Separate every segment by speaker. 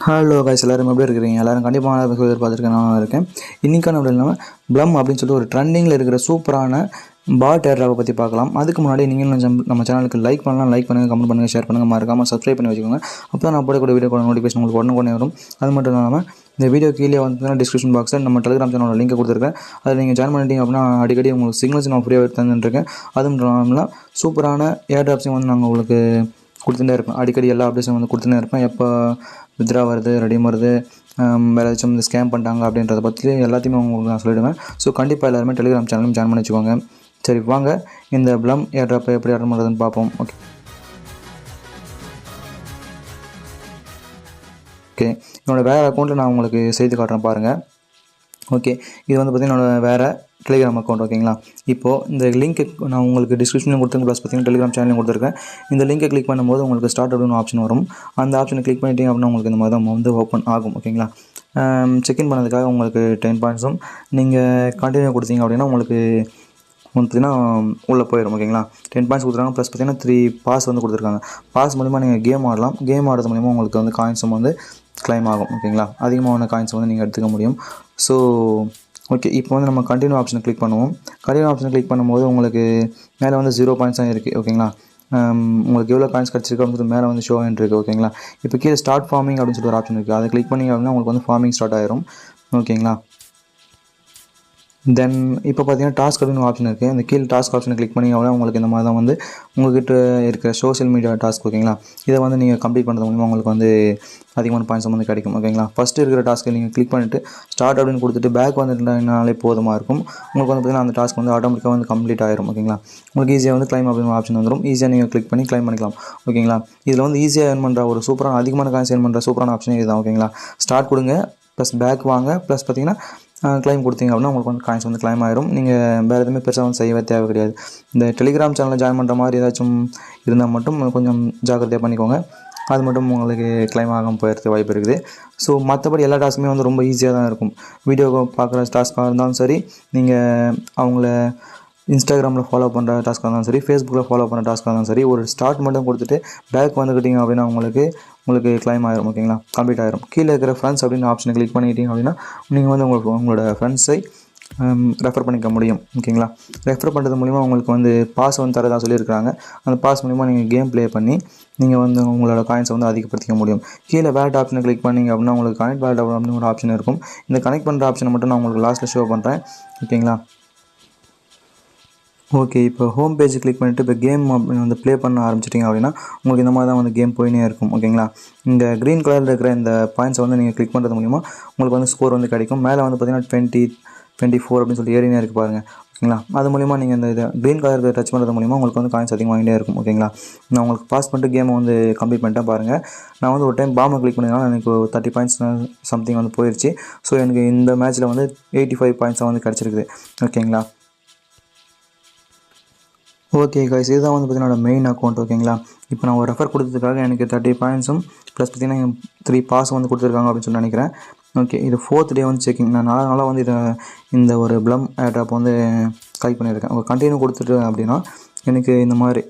Speaker 1: Hello guys, எல்லாரும் எப்படி இருக்கிறீங்க? எல்லாரும் கண்டிப்பாக எதிர்பார்த்துருக்கேன். நான் இருக்கேன். இன்றைக்கான அப்படி இல்லாமல் ப்ளம் அப்படின்னு சொல்லிட்டு ஒரு ட்ரெண்டிங்கில் இருக்கிற சூப்பரான பாட் ஏர்ட்ராப்பை பற்றி பார்க்கலாம். அதுக்கு முன்னாடி நீங்களும் நம்ம சேனலுக்கு லைக் பண்ணலாம், லைக் பண்ணுங்கள், கமெண்ட் பண்ணுங்கள், ஷேர் பண்ணுங்கள், மறக்காமல் சப்ஸ்கிரைப் பண்ணி வச்சுக்கோங்க. அப்போ தான் நான் போடக்கூடிய வீடியோ நோட்டிஃபிகேஷன் உங்களுக்கு உடனே வரும். அது மட்டும் இல்லாமல் இந்த வீடியோ கீழே வந்து டிஸ்கிரிப்ஷன் பாக்ஸில் நம்ம டெலிகிராம் சேனலோட லிங்க் கொடுத்துருக்கேன். அதில் நீங்கள் ஜாயின் பண்ணிட்டீங்க அப்படின்னா அடிக்கடி உங்களுக்கு சிக்னல்ஸ் நான் ஃப்ரீயாக தந்துட்டுருக்கேன். அதுவும் இல்லாமல் சூப்பரான ஏர்ட்ராப்ஸையும் வந்து நாங்கள் உங்களுக்கு கொடுத்துட்டே இருப்பேன். அடிக்கடி எல்லா அப்டேட்ஸும் வந்து கொடுத்துட்டே இருப்பேன். எப்போ வித்ரா வருது, ரெடீம் வருது, வேறு ஏதாச்சும் வந்து ஸ்கேம் பண்ணிட்டாங்க அப்படின்றத பற்றி எல்லாத்தையுமே உங்களுக்கு நான் சொல்லிவிடுவேன். ஸோ கண்டிப்பாக எல்லாருமே டெலிகிராம் சேனலும் ஜாயின் பண்ணி வச்சுக்கோங்க. சரி, வாங்க இந்த ப்ளம் ஏர்ட்ராப்பை எப்படி ஆர்டர் பண்ணுறதுன்னு பார்ப்போம். ஓகே, என்னோடய வேறு அக்கௌண்ட்டில் நான் உங்களுக்கு செய்து காட்டுறேன் பாருங்கள். ஓகே, இது வந்து பார்த்திங்கன்னா என்னோடய வேறு டெலிகிராம் அக்கௌண்ட். ஓகேங்களா, இப்போது இந்த லிங்க்கு நான் உங்களுக்கு டிஸ்கிரிப்ஷனில் கொடுத்துருக்கேன், ப்ளஸ் பார்த்திங்கன்னா டெலிகிராம் சேனலையும் கொடுத்துருக்கேன். இந்த லிங்கை கிளிக் பண்ணும்போது உங்களுக்கு ஸ்டார்ட் அப்படின்னு ஆப்ஷன் வரும். அந்த ஆப்ஷனை கிளிக் பண்ணிட்டீங்க அப்படின்னா உங்களுக்கு இந்த மாதிரி தான் வந்து ஓப்பன் ஆகும். ஓகேங்களா, செக்இன் பண்ணதுக்காக உங்களுக்கு 10 பாயிண்ட்ஸும் நீங்கள் கண்டினியூ கொடுத்தீங்க அப்படின்னா உங்களுக்கு பார்த்திங்கன்னா உள்ளே போயிடும். ஓகேங்களா, 10 பாயிண்ட்ஸ் கொடுத்துருக்காங்க. ப்ளஸ் பார்த்திங்கன்னா 3 பாஸ் வந்து கொடுத்துருக்காங்க. பாஸ் மூலிமா நீங்கள் கேம் ஆடலாம். கேம் ஆடுறது மூலிமா உங்களுக்கு வந்து காயின்ஸும் வந்து கிளைம் ஆகும். ஓகேங்களா, அதிகமான காயின்ஸ் வந்து நீங்கள் எடுத்துக்க முடியும். ஸோ ஓகே, இப்போ வந்து நம்ம கண்டினியூ ஆப்ஷனை கிளிக் பண்ணுவோம். கண்டினியூ ஆப்ஷனை கிளிக் பண்ணும்போது உங்களுக்கு மேலே வந்து 0 பாயிண்ட்ஸ் தான் இருக்குது. ஓகேங்களா, உங்களுக்கு எவ்வளோ காயின்ஸ் கிடச்சிருக்கு அப்படின்னு சொல்லி மேலே வந்து ஷோ இருக்குது. ஓகேங்களா, இப்போ கீழே ஸ்டார்ட் ஃபார்மிங் அப்படின்னு சொல்லிட்டு ஒரு ஆப்ஷன் இருக்குது. அதை கிளிக் பண்ணிங்க அப்படின்னா உங்களுக்கு வந்து ஃபார்மிங் ஸ்டார்ட் ஆயிரும். ஓகேங்களா, தென் இப்போ பார்த்தீங்கன்னா டாஸ்க் அப்படின்னு ஆப்ஷன் இருக்குது. அந்த கீழே டாஸ்க் ஆப்ஷனை கிளிக் பண்ணி அவ்வளோ உங்களுக்கு இந்த மாதிரி தான் வந்து உங்கள்கிட்ட இருக்கிற சோஷியல் மீடியா டாஸ்க். ஓகேங்களா, இதை வந்து நீங்கள் கம்ப்ளீட் பண்ணுறது மூலமாக உங்களுக்கு வந்து அதிகமான பாயிண்ட்ஸ் வந்து கிடைக்கும். ஓகேங்களா, ஃபஸ்ட்டு இருக்கிற டாஸ்க்கை நீங்கள் கிளிக் பண்ணிவிட்டு ஸ்டார்ட் அப்படின்னு கொடுத்துட்டு பேக் வந்துட்டுனாலே போதுமாக இருக்கும். உங்களுக்கு வந்து பார்த்திங்கன்னா அந்த டாஸ்க் வந்து ஆட்டோமேட்டிக்காக வந்து கம்ப்ளீட் ஆயிரும். ஓகேங்களா, உங்களுக்கு ஈஸியாக வந்து கிளைம் அப்படின்னு ஆப்ஷன் வந்துடும். ஈஸியாக நீங்கள் கிளிக் பண்ணி கிளைம் பண்ணிக்கலாம். ஓகேங்களா, இதில் வந்து ஈஸியாக ஏர்ன் பண்ணுற ஒரு சூப்பரான அதிகமான காயின்ஸ் ஏர்ன் பண்ணுற சூப்பரான ஆப்ஷன் இதுதான். ஓகேங்களா, ஸ்டார்ட் கொடுங்க, ப்ளஸ் பேக் வாங்க, ப்ளஸ் பார்த்திங்கன்னா கிளைம் கொடுத்தீங்க அப்படின்னா உங்களுக்கு வந்து காயின்ஸ் வந்து கிளைம் ஆயிரும். நீங்கள் வேறு எதுவுமே பெருசாக வந்து செய்யவே தேவை கிடையாது. இந்த டெலிகிராம் சேனலில் ஜாயின் பண்ணுற மாதிரி ஏதாச்சும் இருந்தால் மட்டும் கொஞ்சம் ஜாக்கிரதையாக பண்ணிக்கோங்க. அது மட்டும் உங்களுக்கு கிளைம் ஆகாமல் போயிடுறதுக்கு வாய்ப்பு இருக்குது. ஸோ மற்றபடி எல்லா டாஸ்க்குமே வந்து ரொம்ப ஈஸியாக தான் இருக்கும். வீடியோ பார்க்குற டாஸ்க்காக இருந்தாலும் சரி, நீங்கள் அவங்கள இன்ஸ்டாகிராமில் ஃபாலோ பண்ணுற டாஸ்க்காக இருந்தாலும் சரி, ஃபேஸ்புக்கில் ஃபாலோ பண்ணுற டாஸ்க்காக இருந்தாலும் சரி, ஒரு ஸ்டார்ட் மட்டும் கொடுத்துட்டு பேக் வந்துக்கிட்டீங்க அப்படின்னா உங்களுக்கு கிளைம் ஆயிரும். ஓகேங்களா, கம்ப்ளீட் ஆயிரும். கீழே இருக்கிற ஃப்ரெண்ட்ஸ் அப்படின்னு ஆப்ஷனை கிளிக் பண்ணிக்கிட்டீங்க அப்படின்னா நீங்கள் வந்து உங்களோட ஃப்ரெண்ட்ஸை ரெஃபர் பண்ணிக்க முடியும். ஓகேங்களா, ரெஃபர் பண்ணுறது மூலிமா உங்களுக்கு வந்து பாஸ் வந்து தரதாக சொல்லியிருக்காங்க. அந்த பாஸ் மூலிமா நீங்கள் கேம் ப்ளே பண்ணி நீங்கள் வந்து உங்களோட காயின்ஸை வந்து அதிகப்படுத்திக்க முடியும். கீழே வேலட் ஆப்ஷனை கிளிக் பண்ணிங்க அப்படின்னா உங்களுக்கு கனெக்ட் வேலட் அப்படின்னு ஒரு ஆப்ஷன் இருக்கும். இந்த கனெக்ட் பண்ணுற ஆப்ஷனை மட்டும் நான் உங்களுக்கு லாஸ்ட்டில் ஷோ பண்ணுறேன். ஓகேங்களா, ஓகே, இப்போ ஹோம் பேஜ் கிளிக் பண்ணிவிட்டு இப்போ கேம் வந்து ப்ளே பண்ண ஆரம்பிச்சிட்டிங்க அப்படின்னா உங்களுக்கு இந்த மாதிரி தான் வந்து கேம் போயினே இருக்கும். ஓகேங்களா, இந்த க்ரீன் கலரில் இருக்கிற இந்த பாயிண்ட்ஸை வந்து நீங்கள் கிளிக் பண்ணுறது மூலிமா உங்களுக்கு வந்து ஸ்கோர் வந்து கிடைக்கும். மேலே வந்து பார்த்திங்கன்னா 20, 24 அப்படின்னு சொல்லிட்டு ஏறினே இருக்குது பாருங்கள். ஓகேங்களா, அது மூலிமா நீங்கள் இந்த க்ரீன் கலருக்கு டச் பண்ணுறது மூலிமா உங்களுக்கு வந்து காயின்ஸ் அதிகமாகிட்டே இருக்கும். ஓகேங்களா, நான் உங்களுக்கு பாஸ் பண்ணிட்டு கேமை வந்து கம்ப்ளீட் பண்ணிட்டேன் பாருங்கள். நான் வந்து ஒரு டைம் பாம்பை கிளிக் பண்ணினாலும் எனக்கு 30 பாயிண்ட்ஸ் சம்திங் வந்து போயிடுச்சு. ஸோ எனக்கு இந்த மேட்ச்சில் வந்து 85 பாயிண்ட்ஸாக வந்து கிடச்சிருக்குது. ஓகேங்களா, ஓகே கைஸ், இதுதான் வந்து பார்த்திங்கன்னா மெயின் அக்கௌண்ட். ஓகேங்களா, இப்போ நான் ஒரு ரெஃபர் கொடுத்ததுக்காக எனக்கு 30 பாயிண்ட்ஸும் ப்ளஸ் பார்த்திங்கன்னா 3 பாஸ் வந்து கொடுத்துருக்காங்க அப்படின்னு சொல்லி நினைக்கிறேன். ஓகே, இது 4th டே வந்து செக்கிங். நான் 4 நாளாக வந்து இந்த ஒரு ப்ளம் ஏர்ட்ராப் வந்து கலெக்ட் பண்ணியிருக்கேன். ஒரு கண்டினியூ கொடுத்துட்டு அப்படின்னா எனக்கு இந்த மாதிரி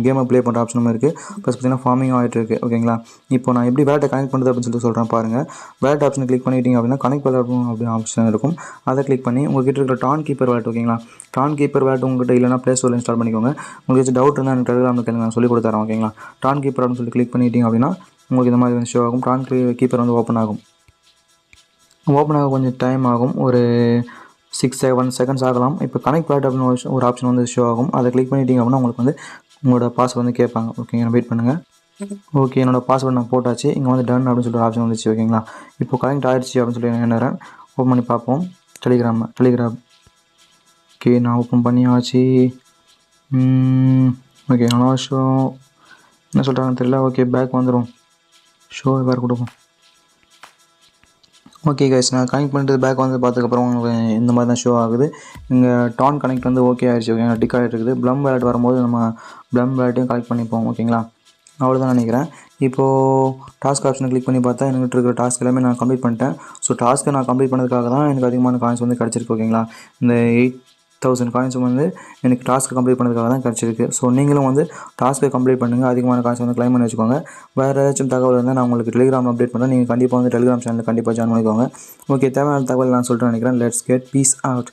Speaker 1: கேமை ப்ளே பண்ணுற ஆப்ஷனும் இருக்குது. ப்ளஸ் பார்த்திங்கன்னா ஃபார்மிங் ஆகிட்டு இருக்குது. ஓகேங்களா, இப்போ நான் எப்படி வேலட்டை கனெக்ட் பண்ணுறது அப்படின்னு சொல்லிட்டு சொல்கிறேன் பாருங்கள். வேலட் ஆப்ஷனை கிளிக் பண்ணிட்டீங்க அப்படின்னா கனெக்ட் வேலட் அப்படின்னு ஆப்ஷன் இருக்கும். அதை கிளிக் பண்ணி உங்கள்கிட்ட இருக்கிற டான் கீப்பர் வேலட். ஓகேங்களா, டான் கீப்பர் வேலட் உங்கள்கிட்ட இல்லைனா ப்ளே ஸ்டோரில் இன்ஸ்டால் பண்ணிக்கோங்க. உங்களுக்கு ஏதாச்சும் டவுட் இருந்தால் எனக்கு டெலிகிராமில் கேளுங்க, நான் சொல்லி கொடுத்துறேன். ஓகேங்களா, டான் கீப்பர் அப்படின்னு சொல்லி கிளிக் பண்ணிட்டீங்க அப்படின்னா உங்களுக்கு இந்த மாதிரி வந்து ஷோ ஆகும். டான் கீப்பர் வந்து ஓப்பன் ஆகும். ஓப்பன் ஆக கொஞ்சம் டைம் ஆகும், ஒரு 6-7 செகண்ட்ஸ் ஆகலாம். இப்போ கனெக்ட் வேலட் அப்படின்னு ஒரு ஆப்ஷன் வந்து ஷோ ஆகும். அதை கிளிக் பண்ணிட்டீங்க அப்படின்னா உங்களுக்கு வந்து உங்களோட பாஸ்வேர்டு வந்து கேட்பாங்க. ஓகேங்க, வெயிட் பண்ணுங்கள். ஓகே, என்னோடய பாஸ்வேர்டு நான் போட்டாச்சு. இங்கே வந்து டன் அப்படின்னு சொல்லிட்டு ஆப்ஷன் வந்துச்சு. ஓகேங்களா, இப்போ கனெக்ட் ஆகிடுச்சு அப்படின்னு சொல்லி எண்ணுறேன். ஓப்பன் பண்ணி பார்ப்போம். டெலிகிராம் ஓகே, நான் ஓப்பன் பண்ணியாச்சு. ஓகே, நல்லா ஷோ என்ன சொல்கிறாங்கன்னு தெரியல. ஓகே, பேக் வந்துடும். ஷோ வேறு கொடுப்போம். ஓகே கைஸ், நான் கனெக்ட் பண்ணிட்டு பேக் வந்து பார்த்ததுக்கப்புறம் உங்களுக்கு இந்த மாதிரி தான் ஷோ ஆகுது. இங்கே டான் கனெக்ட் வந்து ஓகே ஆகிடுச்சு. ஓகேங்களா, டிக் ஆகிட்டு இருக்குது. ப்ளம் வேலட் வரும்போது நம்ம ப்ளம் வேலட்டையும் கலெக்ட் பண்ணிப்போம். ஓகேங்களா, அவ்வளோதான் நினைக்கிறேன். இப்போது டாஸ்க் ஆப்ஷனை கிளிக் பண்ணி பார்த்தா என்கிட்ட இருக்கிற டாஸ்க் எல்லாமே நான் கம்ப்ளீட் பண்ணிட்டேன். ஸோ டாஸ்க்கை நான் கம்ப்ளீட் பண்ணதுக்காக தான் எனக்கு அதிகமான காயின்ஸ் வந்து கிடச்சிருக்கு. ஓகேங்களா, இந்த 1000 காயின்ஸ் வந்து எனக்கு டாஸ்க்கு கம்ப்ளீட் பண்ணதுக்காக தான் கிடச்சிருக்கு. ஸோ நீங்களும் வந்து டாஸ்க்கை கம்ப்ளீட் பண்ணுங்கள், அதிகமான காயின்ஸ் வந்து கிளைம் பண்ணி வச்சுக்கோங்க. வேறு ஏதாச்சும் தகவல் இருந்தால் நான் உங்களுக்கு டெலிகிராம் அப்டேட் பண்ணுறேன். நீங்கள் கண்டிப்பாக வந்து டெலிகிராம் சேனலில் கண்டிப்பாக ஜாயின் பண்ணிக்கோங்க. ஓகே, தேவையான தகவல் நான் சொல்லிட்டு நினைக்கிறேன். Let's get peace out.